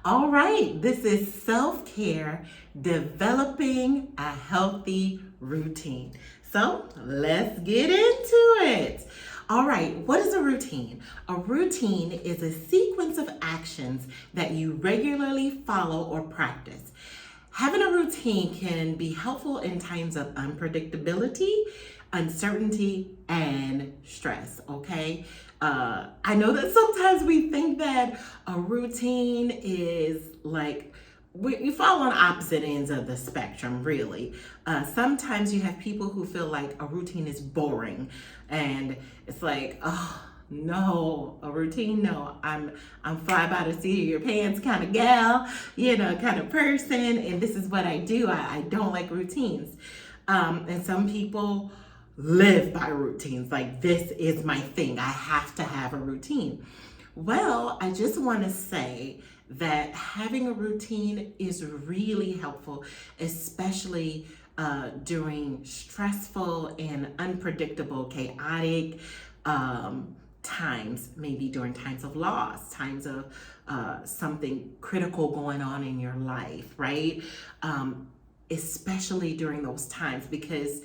All right, this is self-care, developing a healthy routine. So let's get into it. All right, what is a routine? A routine is a sequence of actions that you regularly follow or practice. Having a routine can be helpful in times of unpredictability, uncertainty, and stress, okay? I know that sometimes we think that a routine is like, we fall on opposite ends of the spectrum, really. Sometimes you have people who feel like a routine is boring, and it's like, oh, no, a routine, no. I'm fly by the seat of your pants kind of gal, kind of person, and this is what I do. I don't like routines. And some people live by routines. Like, this is my thing. I have to have a routine. Well, I just want to say that having a routine is really helpful, especially during stressful and unpredictable, chaotic times, maybe during times of loss, times of something critical going on in your life, right? Especially during those times, because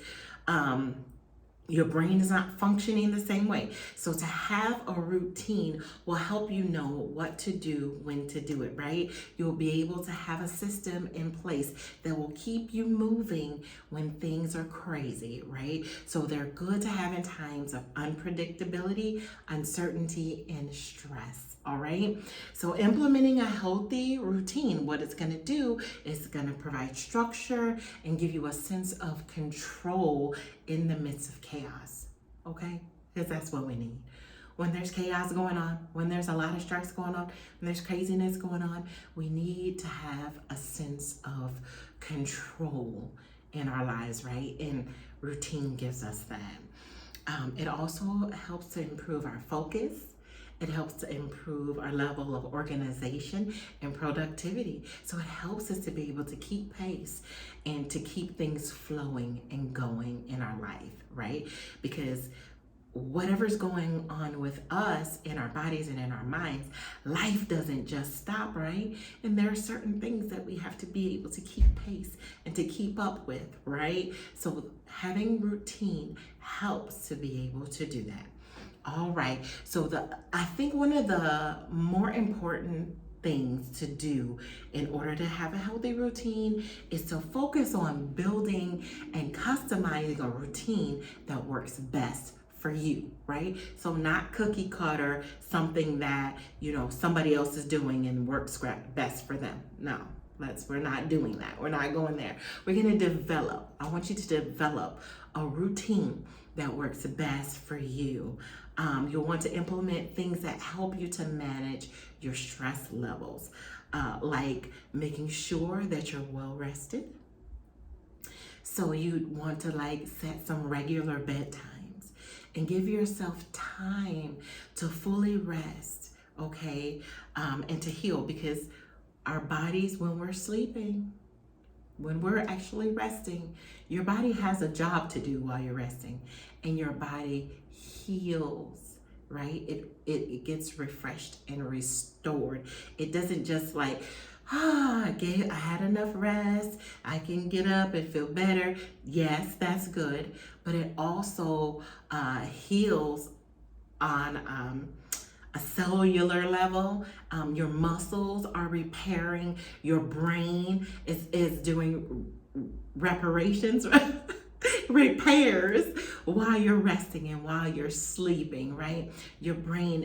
your brain is not functioning the same way. So to have a routine will help you know what to do, when to do it, right? You'll be able to have a system in place that will keep you moving when things are crazy, right? So they're good to have in times of unpredictability, uncertainty, and stress. All right. So implementing a healthy routine, what it's going to do is going to provide structure and give you a sense of control in the midst of chaos. Okay. Because that's what we need. When there's chaos going on, when there's a lot of stress going on, when there's craziness going on, we need to have a sense of control in our lives, right? And routine gives us that. It also helps to improve our focus. It helps to improve our level of organization and productivity. So it helps us to be able to keep pace and to keep things flowing and going in our life, right? Because whatever's going on with us in our bodies and in our minds, life doesn't just stop, right? And there are certain things that we have to be able to keep pace and to keep up with, right? So having routine helps to be able to do that. All right. So I think one of the more important things to do in order to have a healthy routine is to focus on building and customizing a routine that works best for you, right? So not cookie cutter, something that, somebody else is doing and works best for them. No. We're not doing that. We're not going there. We're going to I want you to develop a routine that works best for you. You'll want to implement things that help you to manage your stress levels, like making sure that you're well rested. So you want to set some regular bedtimes and give yourself time to fully rest, okay, and to heal, because our bodies, when we're sleeping, when we're actually resting, your body has a job to do while you're resting, and your body heals, right? It gets refreshed and restored. It doesn't just I had enough rest, I can get up and feel better. Yes, that's good, but it also heals on a cellular level. Your muscles are repairing. Your brain is doing reparations, repairs while you're resting and while you're sleeping, right? Your brain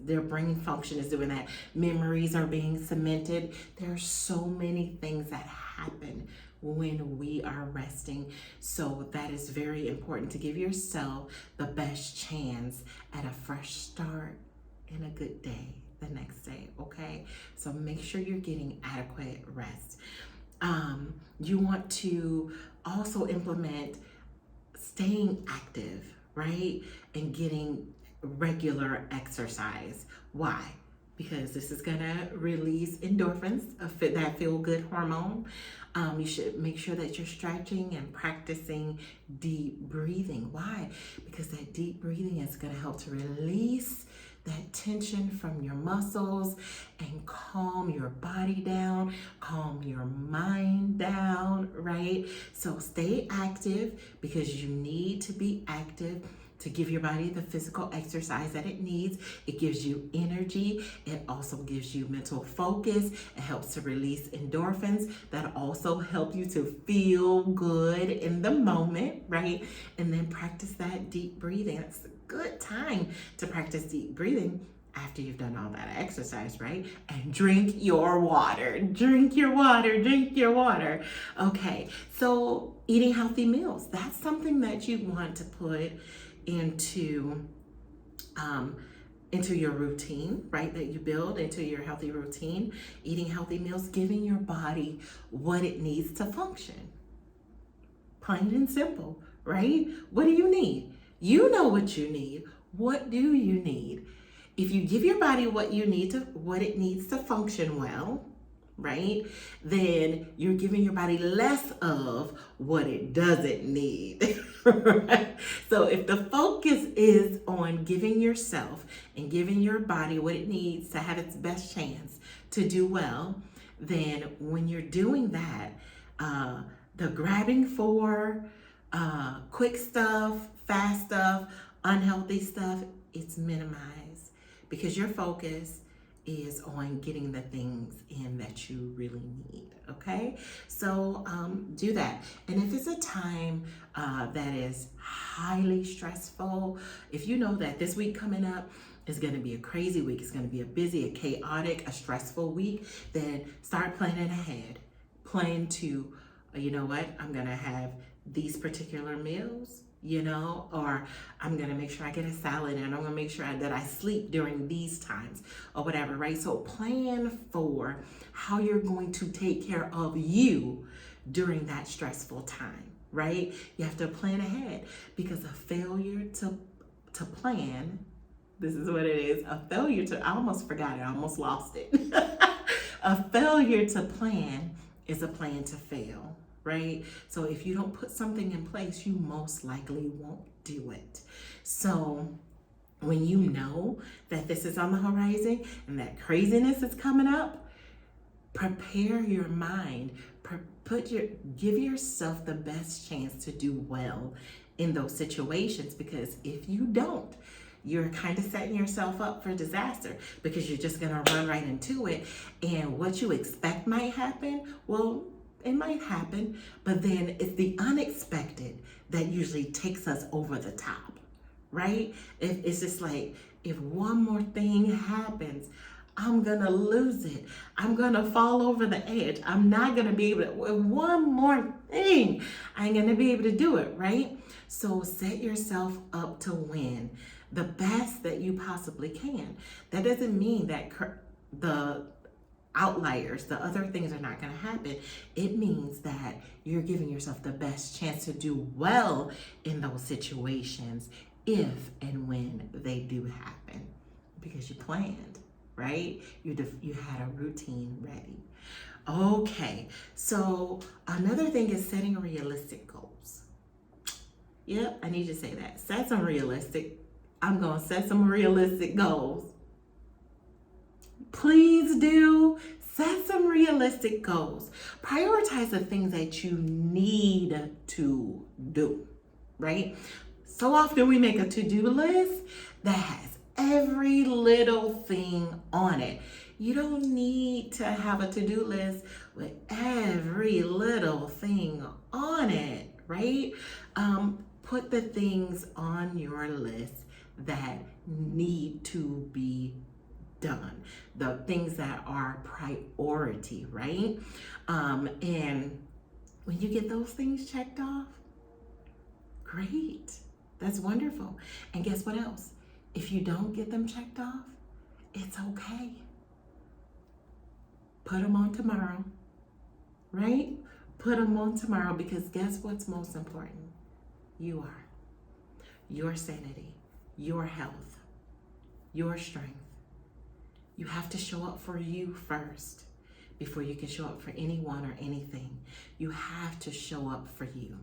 their brain function is doing that. Memories are being cemented. There are so many things that happen when we are resting. So that is very important, to give yourself the best chance at a fresh start and a good day the next day, okay? So make sure you're getting adequate rest. You want to also implement staying active, right? And getting regular exercise. Why? Because this is gonna release endorphins, that feel-good hormone. You should make sure that you're stretching and practicing deep breathing. Why? Because that deep breathing is gonna help to release that tension from your muscles and calm your body down, calm your mind down, right? So stay active because you need to be active to give your body the physical exercise that it needs. It gives you energy. It also gives you mental focus. It helps to release endorphins that also help you to feel good in the moment, right? And then practice that deep breathing. It's a good time to practice deep breathing after you've done all that exercise, right? And drink your water. Drink your water. Drink your water. Okay, so eating healthy meals. That's something that you want to put into your routine, right? That you build into your healthy routine. Eating healthy meals, giving your body what it needs to function. Plain and simple, right? What do you need? You know what you need. What do you need? If you give your body what it needs to function well, right? Then you're giving your body less of what it doesn't need. Right? So if the focus is on giving yourself and giving your body what it needs to have its best chance to do well, then when you're doing that, the grabbing for quick stuff, fast stuff, unhealthy stuff, it's minimized because your focus is on getting the things in that you really need, okay? So do that. And if it's a time that is highly stressful, if you know that this week coming up is gonna be a crazy week, it's gonna be a busy, a chaotic, a stressful week, then start planning ahead. Plan to, you know what, I'm gonna have these particular meals, or I'm gonna make sure I get a salad and I'm gonna make sure that I sleep during these times or whatever, right? So plan for how you're going to take care of you during that stressful time, right? You have to plan ahead because a failure to plan, this is what it is, I almost forgot it, I almost lost it. A failure to plan is a plan to fail. Right? So if you don't put something in place, you most likely won't do it. So when you know that this is on the horizon and that craziness is coming up, prepare your mind, give yourself the best chance to do well in those situations, because if you don't, you're kind of setting yourself up for disaster because you're just gonna run right into it, and what you expect might happen, well, it might happen, but then it's the unexpected that usually takes us over the top, right? It's just like, if one more thing happens, I'm gonna lose it. I'm gonna fall over the edge. I'm not gonna be able to, one more thing, I ain't gonna be able to do it, right? So set yourself up to win the best that you possibly can. That doesn't mean that the outliers, the other things are not going to happen. It means that you're giving yourself the best chance to do well in those situations if and when they do happen, because you planned, right? You had a routine ready. Okay, so another thing is setting realistic goals. Yep, I need to say that. I'm going to set some realistic goals. Please do set some realistic goals. Prioritize the things that you need to do, right? So often we make a to-do list that has every little thing on it. You don't need to have a to-do list with every little thing on it, right? Put the things on your list that need to be done, the things that are priority, right? And when you get those things checked off, great, that's wonderful. And guess what else? If you don't get them checked off, it's okay. Put them on tomorrow, right? Put them on tomorrow, because guess what's most important? You are. Your sanity, your health, your strength. You have to show up for you first before you can show up for anyone or anything. You have to show up for you.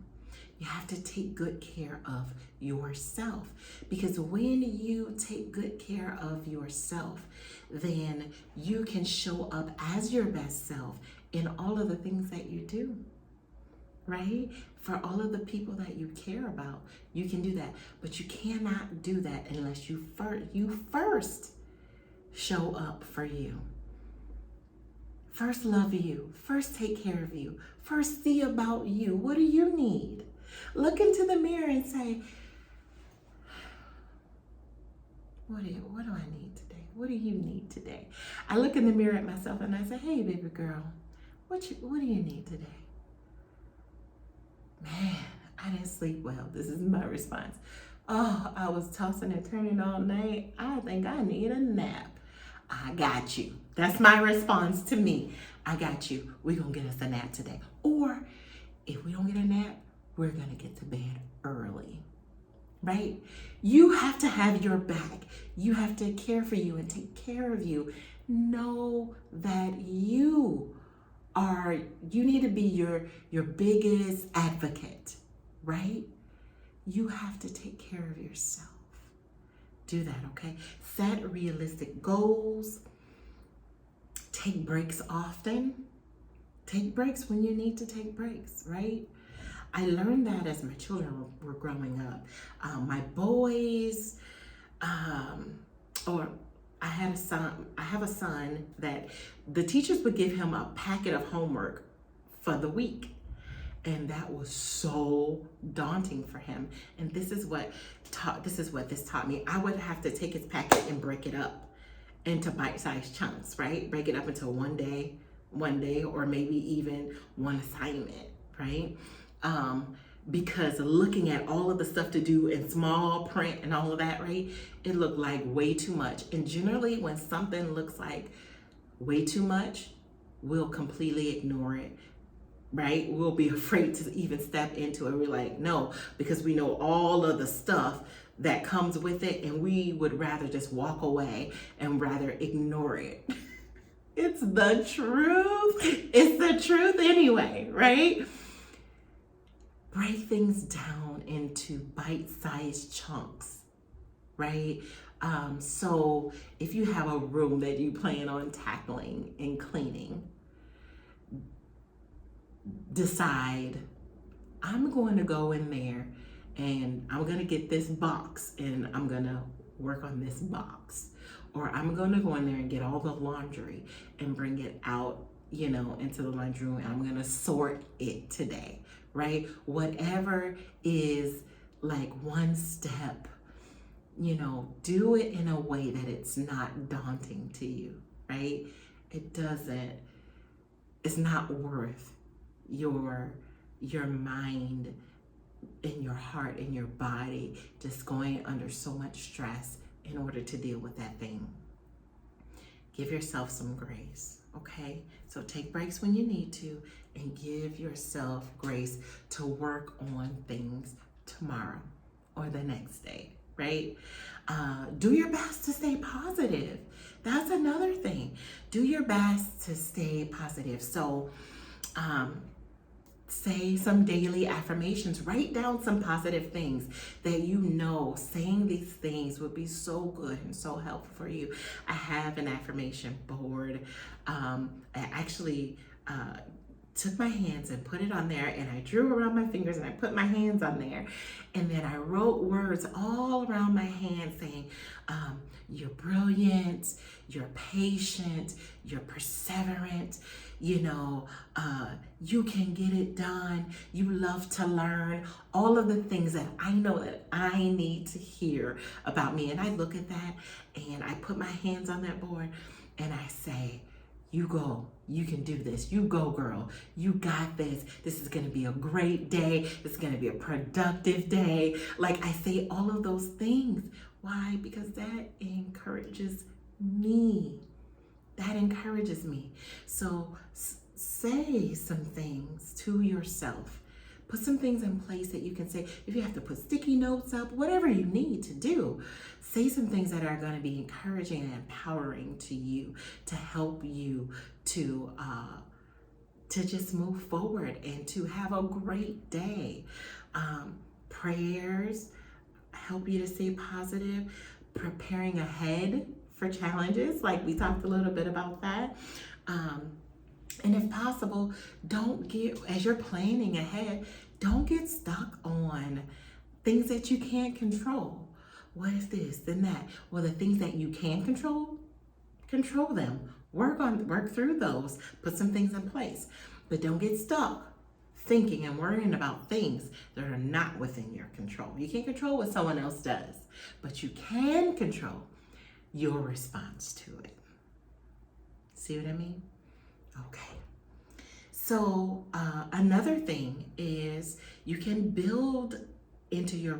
You have to take good care of yourself, because when you take good care of yourself, then you can show up as your best self in all of the things that you do, right? For all of the people that you care about, you can do that. But you cannot do that unless you first show up for you. First love you. First take care of you. First see about you. What do you need? Look into the mirror and say, what do I need today? What do you need today? I look in the mirror at myself and I say, hey, baby girl, what do you need today? Man, I didn't sleep well. This is my response. Oh, I was tossing and turning all night. I think I need a nap. I got you. That's my response to me. I got you. We're going to get us a nap today. Or if we don't get a nap, we're going to get to bed early, right? You have to have your back. You have to care for you and take care of you. Know that you need to be your biggest advocate, right? You have to take care of yourself. Do that, okay? Set realistic goals. Take breaks often. Take breaks when you need to take breaks, right? I learned that as my children were growing up. My boys, or I have a son that the teachers would give him a packet of homework for the week. And that was so daunting for him. And this is what this taught me. I would have to take his packet and break it up into bite-sized chunks, right? Break it up into one day, or maybe even one assignment, right? Because looking at all of the stuff to do in small print and all of that, right? It looked like way too much. And generally when something looks like way too much, we'll completely ignore it, right? We'll be afraid to even step into it. We're like, no, because we know all of the stuff that comes with it, and we would rather just walk away and rather ignore it. It's the truth. It's the truth anyway, right? Break things down into bite-sized chunks, right? So if you have a room that you plan on tackling and cleaning, decide, I'm going to go in there and I'm going to get this box and I'm going to work on this box. Or I'm going to go in there and get all the laundry and bring it out, into the laundry room, and I'm going to sort it today, right? Whatever is like one step, do it in a way that it's not daunting to you, right? It's not worth your mind and your heart and your body just going under so much stress in order to deal with that thing. Give yourself some grace, okay? So take breaks when you need to, and give yourself grace to work on things tomorrow or the next day, right? Do your best to stay positive. That's another thing. Do your best to stay positive. So, say some daily affirmations. Write down some positive things that saying these things would be so good and so helpful for you. I have an affirmation board. I actually took my hands and put it on there, and I drew around my fingers and I put my hands on there, and then I wrote words all around my hand saying, you're brilliant, you're patient, you're perseverant, you can get it done, you love to learn, all of the things that I know that I need to hear about me. And I look at that and I put my hands on that board and I say, you go, you can do this. You go, girl. You got this. This is going to be a great day. It's going to be a productive day. Like, I say all of those things. Why? Because that encourages me. That encourages me. So say some things to yourself. Put some things in place that you can say. If you have to put sticky notes up, whatever you need to do, say some things that are going to be encouraging and empowering to you, to help you to to just move forward and to have a great day. Prayers help you to stay positive, preparing ahead for challenges, like we talked a little bit about that. And if possible, as you're planning ahead, don't get stuck on things that you can't control. What is this and that? Well, the things that you can control them. Work through those, put some things in place. But don't get stuck thinking and worrying about things that are not within your control. You can't control what someone else does, but you can control your response to it. See what I mean? Okay. So another thing is you can build into your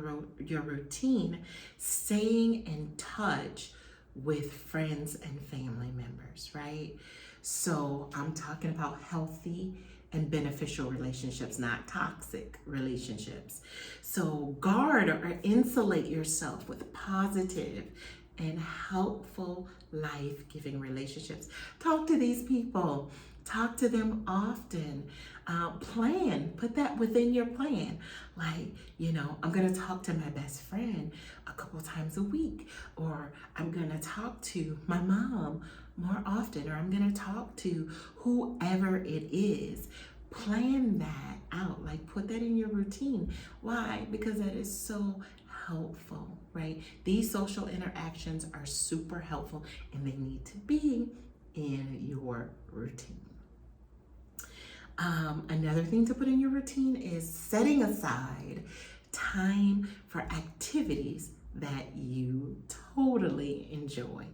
routine staying in touch with friends and family members, right? So I'm talking about healthy and beneficial relationships, not toxic relationships. So guard or insulate yourself with positive and helpful, life-giving relationships. Talk to these people. Talk to them often. Put that within your plan. Like, I'm going to talk to my best friend a couple times a week, or I'm going to talk to my mom more often, or I'm going to talk to whoever it is. Plan that out. Like, put that in your routine. Why? Because that is so helpful, right? These social interactions are super helpful and they need to be in your routine. Another thing to put in your routine is setting aside time for activities that you totally enjoy.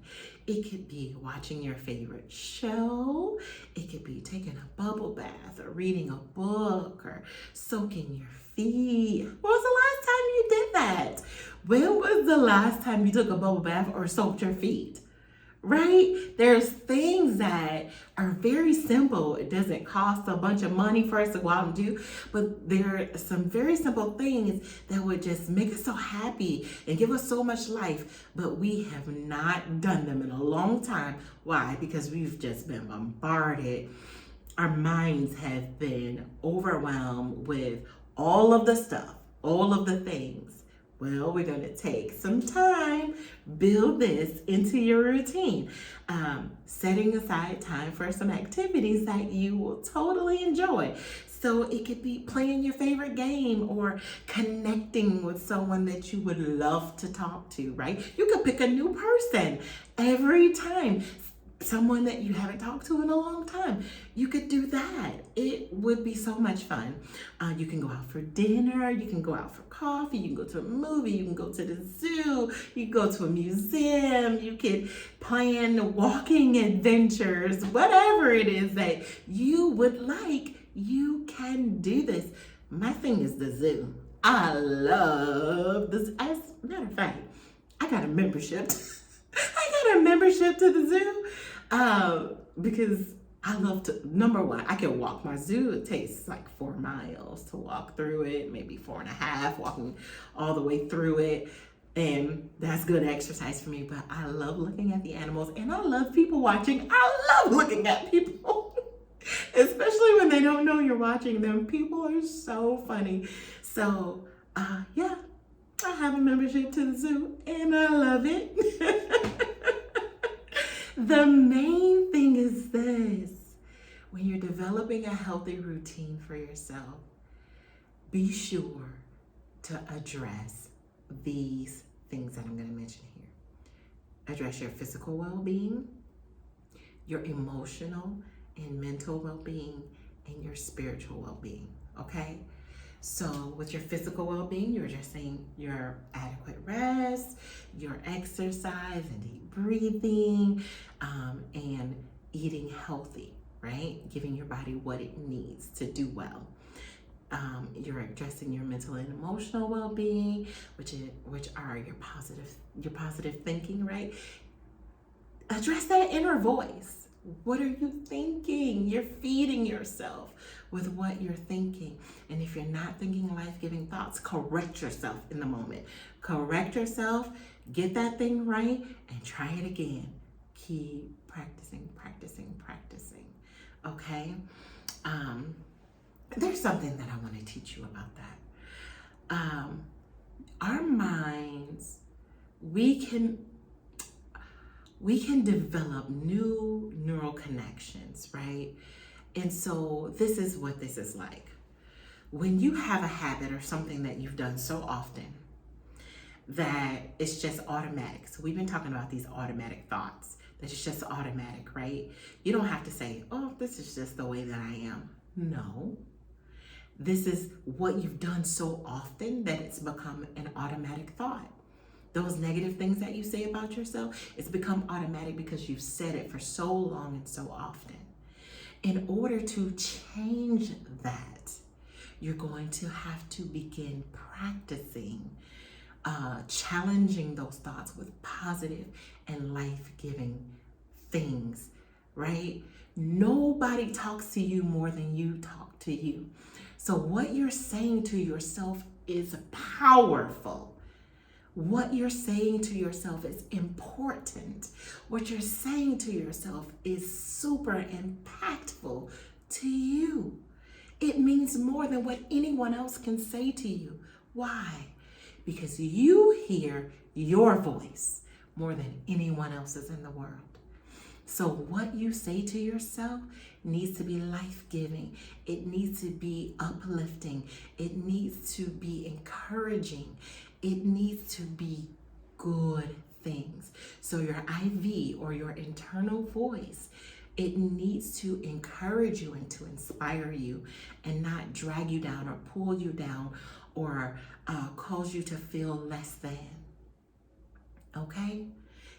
It could be watching your favorite show. It could be taking a bubble bath or reading a book or soaking your feet. When was the last time you did that? When was the last time you took a bubble bath or soaked your feet? Right? There's things that are very simple. It doesn't cost a bunch of money for us to go out and do, but there are some very simple things that would just make us so happy and give us so much life, but we have not done them in a long time. Why? Because we've just been bombarded. Our minds have been overwhelmed with all of the stuff, all of the things. Well, we're going to take some time, build this into your routine, setting aside time for some activities that you will totally enjoy. So it could be playing your favorite game or connecting with someone that you would love to talk to, right? You could pick a new person every time. Someone that you haven't talked to in a long time. You could do that. It would be so much fun. You can go out for dinner. You can go out for coffee. You can go to a movie. You can go to the zoo. You can go to a museum. You can plan walking adventures. Whatever it is that you would like, you can do this. My thing is the zoo. I love this. As a matter of fact, I got a membership. I got a membership to the zoo because I love to, number one, I can walk my zoo. It takes like 4 miles to walk through it, maybe 4.5, walking all the way through it. And that's good exercise for me, but I love looking at the animals and I love people watching. I love looking at people, especially when they don't know you're watching them. People are so funny. So, yeah. I have a membership to the zoo and I love it. The main thing is this: when you're developing a healthy routine for yourself, be sure to address these things that I'm going to mention here. Address your physical well-being, your emotional and mental well-being, and your spiritual well-being, okay? So with your physical well-being, you're addressing your adequate rest, your exercise and deep breathing, and eating healthy, right? Giving your body what it needs to do well. You're addressing your mental and emotional well-being, which are your positive thinking, right? Address that inner voice. What are you thinking? You're feeding yourself with what you're thinking. And if you're not thinking life-giving thoughts, correct yourself in the moment. Correct yourself, get that thing right, and try it again. Keep practicing, okay? there's something that I want to teach you about that. Our minds, we can develop new neural connections, right? And so this is what this is like. When you have a habit or something that you've done so often that it's just automatic. So we've been talking about these automatic thoughts. That it's just automatic, right? You don't have to say, oh, this is just the way that I am. No. This is what you've done so often that it's become an automatic thought. Those negative things that you say about yourself, it's become automatic because you've said it for so long and so often. In order to change that, you're going to have to begin practicing challenging those thoughts with positive and life-giving things, right? Nobody talks to you more than you talk to you. So what you're saying to yourself is powerful. What you're saying to yourself is important. What you're saying to yourself is super impactful to you. It means more than what anyone else can say to you. Why? Because you hear your voice more than anyone else's in the world. So what you say to yourself needs to be life-giving. It needs to be uplifting. It needs to be encouraging. It needs to be good things. So your IV, or your internal voice, it needs to encourage you and to inspire you and not drag you down or pull you down or cause you to feel less than. Okay?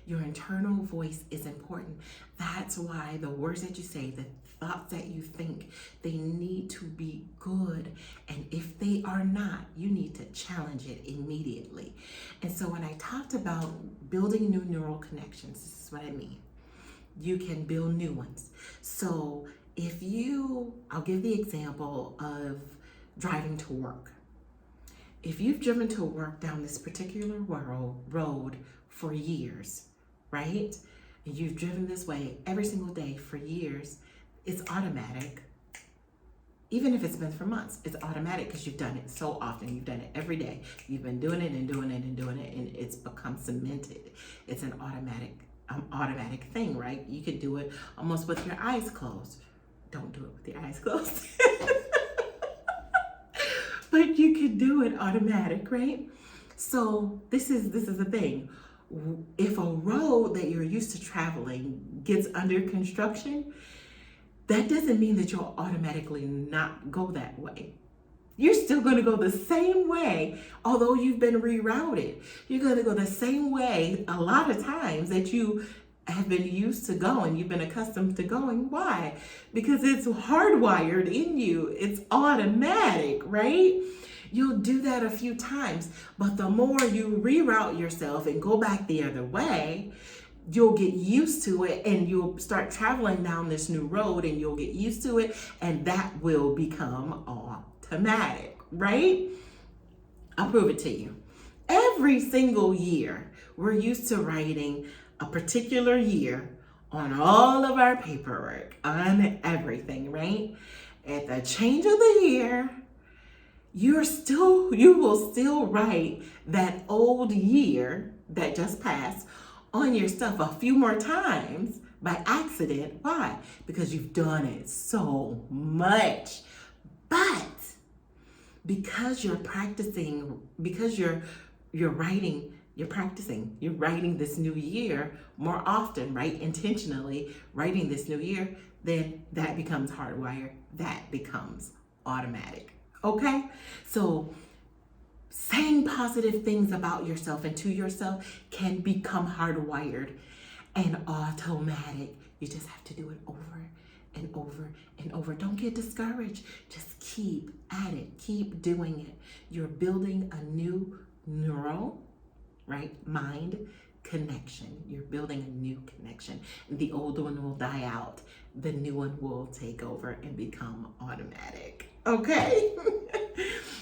Your internal voice is important. That's why the words that you say, the thoughts that you think, they need to be good. And if they are not, you need to challenge it immediately. And so when I talked about building new neural connections, this is what I mean. You can build new ones. So I'll give the example of driving to work. If you've driven to work down this particular road for years, right? And you've driven this way every single day for years, it's automatic. Even if it's been for months, it's automatic because you've done it so often. You've done it every day. You've been doing it and doing it and doing it, and it's become cemented. It's an automatic thing, right? You could do it almost with your eyes closed. Don't do it with your eyes closed. But you could do it automatic, right? So this is the thing. If a road that you're used to traveling gets under construction, that doesn't mean that you'll automatically not go that way. You're still going to go the same way, although you've been rerouted. You're going to go the same way a lot of times that you have been used to going. You've been accustomed to going. Why? Because it's hardwired in you. It's automatic, right? You'll do that a few times, but the more you reroute yourself and go back the other way, you'll get used to it and you'll start traveling down this new road and you'll get used to it, and that will become automatic, right? I'll prove it to you. Every single year, we're used to writing a particular year on all of our paperwork, on everything, right? At the change of the year, you will still write that old year that just passed on your stuff a few more times by accident. Why? Because you've done it so much. But because you're practicing, because you're writing this new year more often, right? Intentionally writing this new year, then that becomes hardwired. That becomes automatic. Okay? So saying positive things about yourself and to yourself can become hardwired and automatic. You just have to do it over and over and over. Don't get discouraged. Just keep at it. Keep doing it. You're building a new neural, right, mind connection. You're building a new connection. The old one will die out. The new one will take over and become automatic. Okay?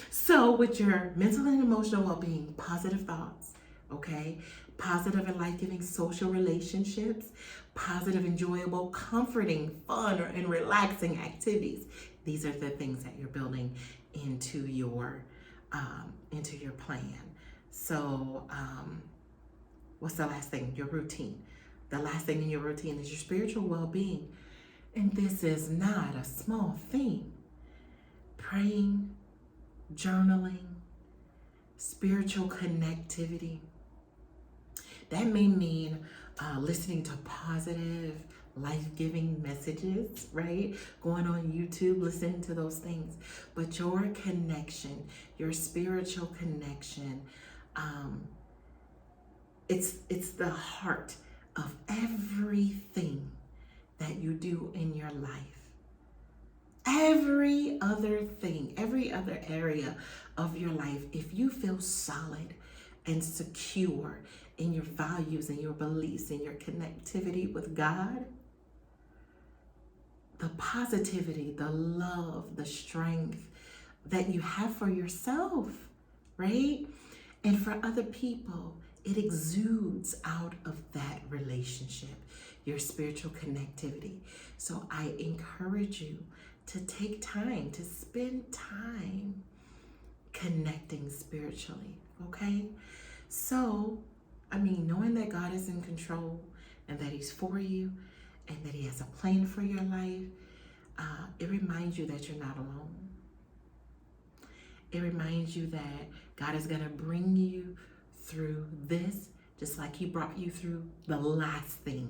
So with your mental and emotional well-being, positive thoughts, okay? positive and life-giving social relationships, positive, enjoyable, comforting, fun, and relaxing activities. These are the things that you're building into your plan. So, what's the last thing? Your routine. The last thing in your routine is your spiritual well-being. And this is not a small thing. Praying, journaling, spiritual connectivity. That may mean listening to positive, life-giving messages, right? Going on YouTube, listening to those things. But your connection, your spiritual connection, it's the heart of everything that you do in your life. Every other thing, every other area of your life, if you feel solid and secure in your values and your beliefs and your connectivity with God, the positivity, the love, the strength that you have for yourself, right? And for other people, it exudes out of that relationship, your spiritual connectivity. So I encourage you to take time, to spend time connecting spiritually, okay? So, knowing that God is in control and that He's for you and that He has a plan for your life, it reminds you that you're not alone. It reminds you that God is going to bring you through this, just like He brought you through the last thing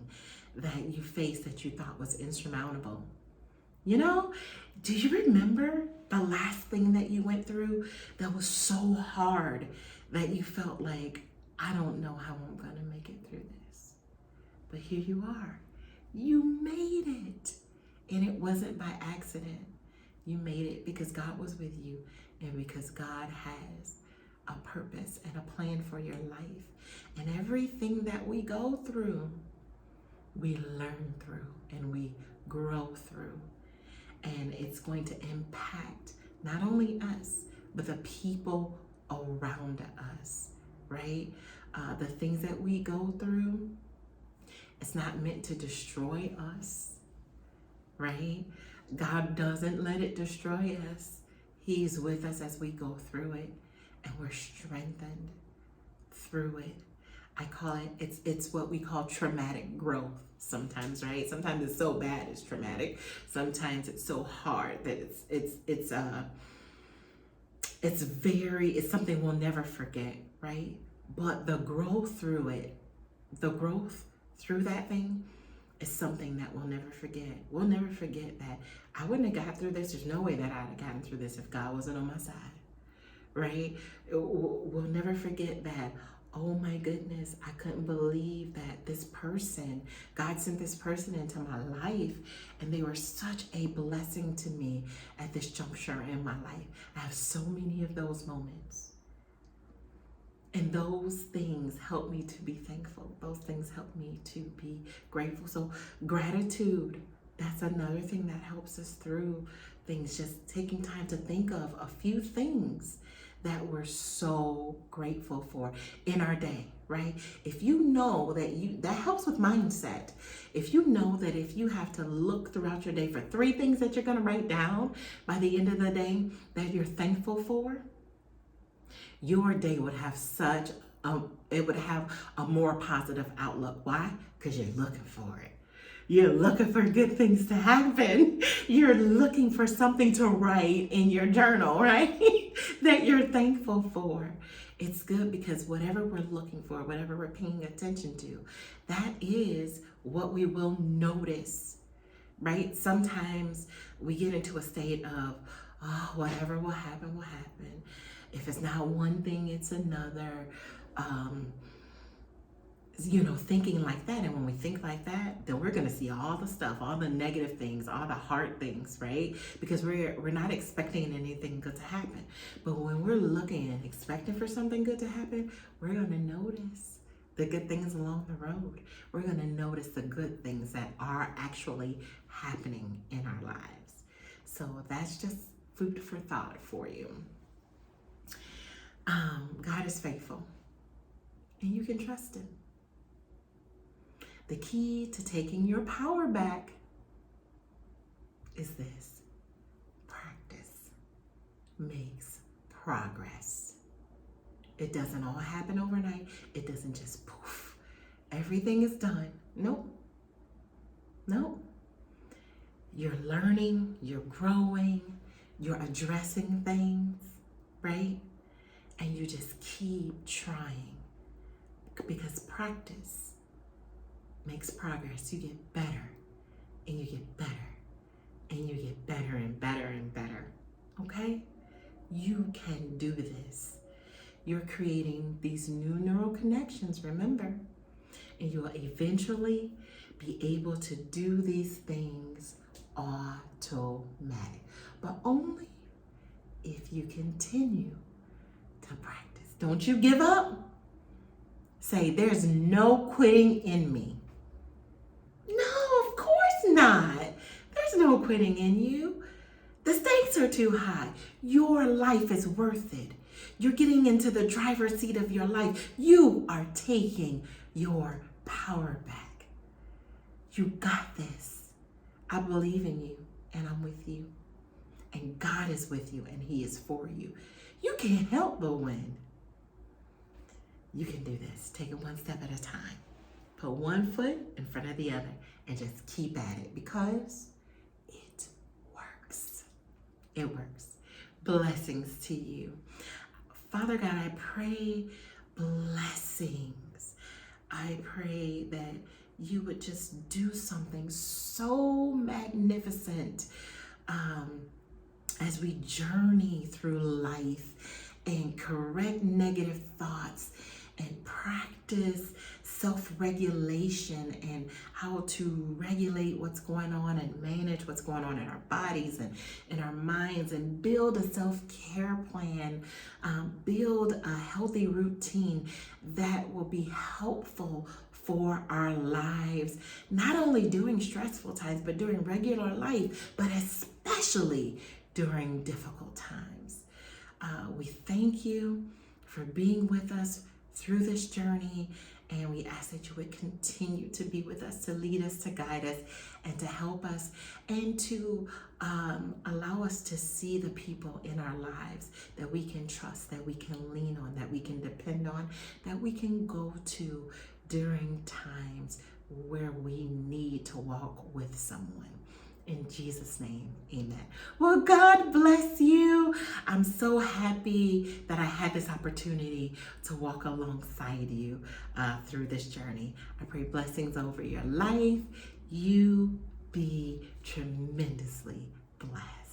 that you faced that you thought was insurmountable. You know, do you remember the last thing that you went through that was so hard that you felt like, I don't know how I'm going to make it through this? But here you are. You made it. And it wasn't by accident. You made it because God was with you and because God has a purpose and a plan for your life. And everything that we go through, we learn through and we grow through. And it's going to impact not only us, but the people around us, right? The things that we go through, it's not meant to destroy us, right? God doesn't let it destroy us. He's with us as we go through it, and we're strengthened through it. I call it, it's what we call traumatic growth sometimes, right? Sometimes it's so bad it's traumatic. Sometimes it's so hard that it's something we'll never forget, right? But the growth through it, the growth through that thing is something that we'll never forget. We'll never forget that I wouldn't have got through this. There's no way that I'd have gotten through this if God wasn't on my side, right? We'll never forget that, oh my goodness, I couldn't believe that this person, God sent this person into my life and they were such a blessing to me at this juncture in my life. I have so many of those moments. And those things help me to be thankful. Those things help me to be grateful. So gratitude, that's another thing that helps us through things. Just taking time to think of a few things that we're so grateful for in our day, right? If you know that helps with mindset. If you know that if you have to look throughout your day for 3 things that you're going to write down by the end of the day that you're thankful for, your day would have it would have a more positive outlook. Why? Because you're looking for it. You're looking for good things to happen. You're looking for something to write in your journal, right? That you're thankful for. It's good because whatever we're looking for, whatever we're paying attention to, that is what we will notice, right? Sometimes we get into a state of, oh, whatever will happen, will happen. If it's not one thing, it's another. Thinking like that. And when we think like that, then we're going to see all the stuff, all the negative things, all the hard things, right? Because we're not expecting anything good to happen. But when we're looking and expecting for something good to happen, we're going to notice the good things along the road. We're going to notice the good things that are actually happening in our lives. So that's just food for thought for you. God is faithful. and you can trust him. The key to taking your power back is this: practice makes progress. It doesn't all happen overnight. It doesn't just poof, everything is done. Nope. You're learning, you're growing, you're addressing things, right? And you just keep trying, because practice makes progress. You get better, and you get better, and you get better and better and better. Okay? You can do this. You're creating these new neural connections, remember? And you will eventually be able to do these things automatic, but only if you continue to practice. Don't you give up. Say, there's no quitting in me. No, of course not. There's no quitting in you. The stakes are too high. Your life is worth it. You're getting into the driver's seat of your life. You are taking your power back. You got this. I believe in you, and I'm with you. And God is with you, and he is for you. You can't help but win. You can do this. Take it one step at a time. Put one foot in front of the other and just keep at it, because it works. It works. Blessings to you. Father God, I pray blessings. I pray that you would just do something so magnificent as we journey through life and correct negative thoughts and practice self-regulation and how to regulate what's going on and manage what's going on in our bodies and in our minds, and build a self-care plan, build a healthy routine that will be helpful for our lives, not only during stressful times, but during regular life, but especially during difficult times. We thank you for being with us through this journey, and we ask that you would continue to be with us, to lead us, to guide us, and to help us, and to allow us to see the people in our lives that we can trust, that we can lean on, that we can depend on, that we can go to during times where we need to walk with someone. In Jesus' name, amen. Well, God bless you. I'm so happy that I had this opportunity to walk alongside you through this journey. I pray blessings over your life. You be tremendously blessed.